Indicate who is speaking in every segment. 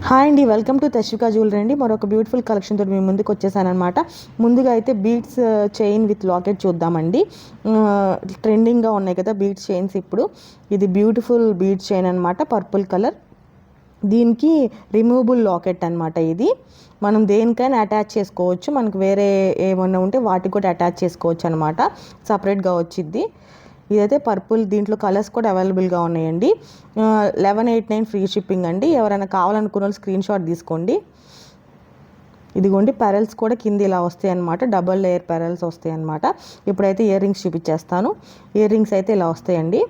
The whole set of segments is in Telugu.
Speaker 1: హాయ్ అండి, వెల్కమ్ టు తశ్విక జ్యువెలరీ అండి. మరొక బ్యూటిఫుల్ కలెక్షన్ తోటి మీ ముందుకు వచ్చేసానమాట. ముందుగా అయితే బీడ్స్ చైన్ విత్ లాకెట్ చూద్దామండి. ట్రెండింగ్గా ఉన్నాయి కదా బీడ్స్ చైన్స్. ఇప్పుడు ఇది బ్యూటిఫుల్ బీడ్స్ చైన్ అనమాట, పర్పుల్ కలర్. దీనికి రిమూవబుల్ లాకెట్ అనమాట. ఇది మనం దేనికైనా అటాచ్ చేసుకోవచ్చు. మనకు వేరే ఏమన్నా ఉంటే వాటికి కూడా అటాచ్ చేసుకోవచ్చు అనమాట. సపరేట్గా వచ్చిద్ది. ఇదైతే పర్పుల్. దీంట్లో కలర్స్ కూడా అవైలబుల్గా ఉన్నాయండి. 1189 ఫ్రీ షిప్పింగ్ అండి. ఎవరైనా కావాలనుకున్న వాళ్ళు స్క్రీన్ షాట్ తీసుకోండి. ఇదిగోండి, పెరల్స్ కూడా కింద ఇలా వస్తాయి అనమాట. డబల్ లేయర్ పెరల్స్ వస్తాయి అనమాట. ఇప్పుడైతే ఇయర్ రింగ్స్ చూపించేస్తాను. ఇయర్ రింగ్స్ అయితే ఇలా వస్తాయండి.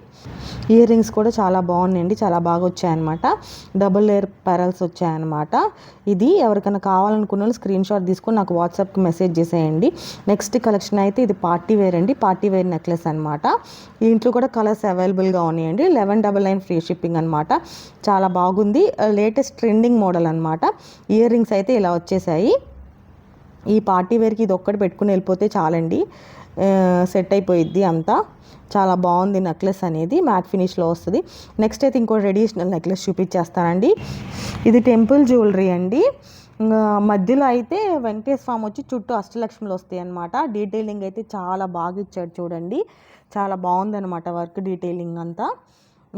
Speaker 1: ఇయర్ రింగ్స్ కూడా చాలా బాగున్నాయండి, చాలా బాగా వచ్చాయన్నమాట. డబుల్ లేయర్ పెరల్స్ వచ్చాయన్నమాట. ఇది ఎవరికైనా కావాలనుకున్న వాళ్ళు స్క్రీన్ షాట్ తీసుకొని నాకు వాట్సాప్కి మెసేజ్ చేసేయండి. నెక్స్ట్ కలెక్షన్ అయితే ఇది పార్టీ వేర్ అండి. పార్టీ వేర్ నెక్లెస్ అనమాట. దీంట్లో కూడా కలర్స్ అవైలబుల్గా ఉన్నాయండి. 1199 ఫ్రీ షిప్పింగ్ అనమాట. చాలా బాగుంది. లేటెస్ట్ ట్రెండింగ్ మోడల్ అనమాట. ఇయర్ రింగ్స్ అయితే ఇలా వచ్చేసాయి. ఈ పార్టీ వేర్కి ఇది ఒక్కటి పెట్టుకుని వెళ్ళిపోతే చాలండి, సెట్ అయిపోయిద్ది అంతా. చాలా బాగుంది నెక్లెస్ అనేది, మ్యాట్ ఫినిష్లో వస్తుంది. నెక్స్ట్ అయితే ఇంకో ట్రెడిషనల్ నెక్లెస్ చూపించేస్తానండి. ఇది టెంపుల్ జ్యువెలరీ అండి. మధ్యలో అయితే వెంకటేశ్వర స్వామి వచ్చి చుట్టూ అష్టలక్ష్మిలు వస్తాయి అన్నమాట. డీటెయిలింగ్ అయితే చాలా బాగా ఇచ్చాడు చూడండి. చాలా బాగుందన్నమాట వర్క్, డీటెయిలింగ్ అంతా.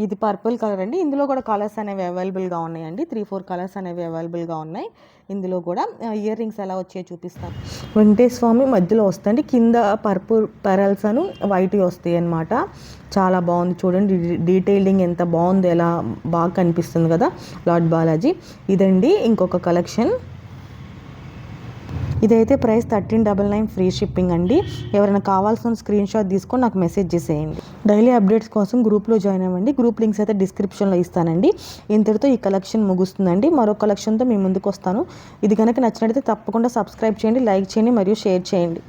Speaker 1: ఇది పర్పుల్ కలర్ అండి. ఇందులో కూడా కలర్స్ అనేవి అవైలబుల్గా ఉన్నాయండి. 3-4 కలర్స్ అనేవి అవైలబుల్గా ఉన్నాయి. ఇందులో కూడా ఇయర్ రింగ్స్ ఎలా వచ్చాయో చూపిస్తాను. వెంకటేశ్వర స్వామి మధ్యలో వస్తాయండి. కింద పర్పుల్ పెరల్స్ అను వైట్ వస్తాయి అన్నమాట. చాలా బాగుంది చూడండి. డీటెయిలింగ్ ఎంత బాగుందో, ఎలా బాగా కనిపిస్తుంది కదా లార్డ్ బాలాజీ. ఇదండి ఇంకొక కలెక్షన్. ఇదైతే ప్రైస్ 1399 ఫ్రీ షిప్పింగ్ అండి. ఎవరైనా కావాల్సిన స్క్రీన్ షాట్ తీసుకొని నాకు మెసేజ్ చేసేయండి. డైలీ అప్డేట్స్ కోసం గ్రూప్లో జాయిన్ అవ్వండి. గ్రూప్ లింక్స్ అయితే డిస్క్రిప్షన్లో ఇస్తానండి. ఇంతటితో ఈ కలెక్షన్ ముగుస్తుందండి. మరో కలెక్షన్తో మీ ముందుకు వస్తాను. ఇది కనుక నచ్చినట్లయితే తప్పకుండా సబ్స్క్రైబ్ చేయండి, లైక్ చేయండి మరియు షేర్ చేయండి.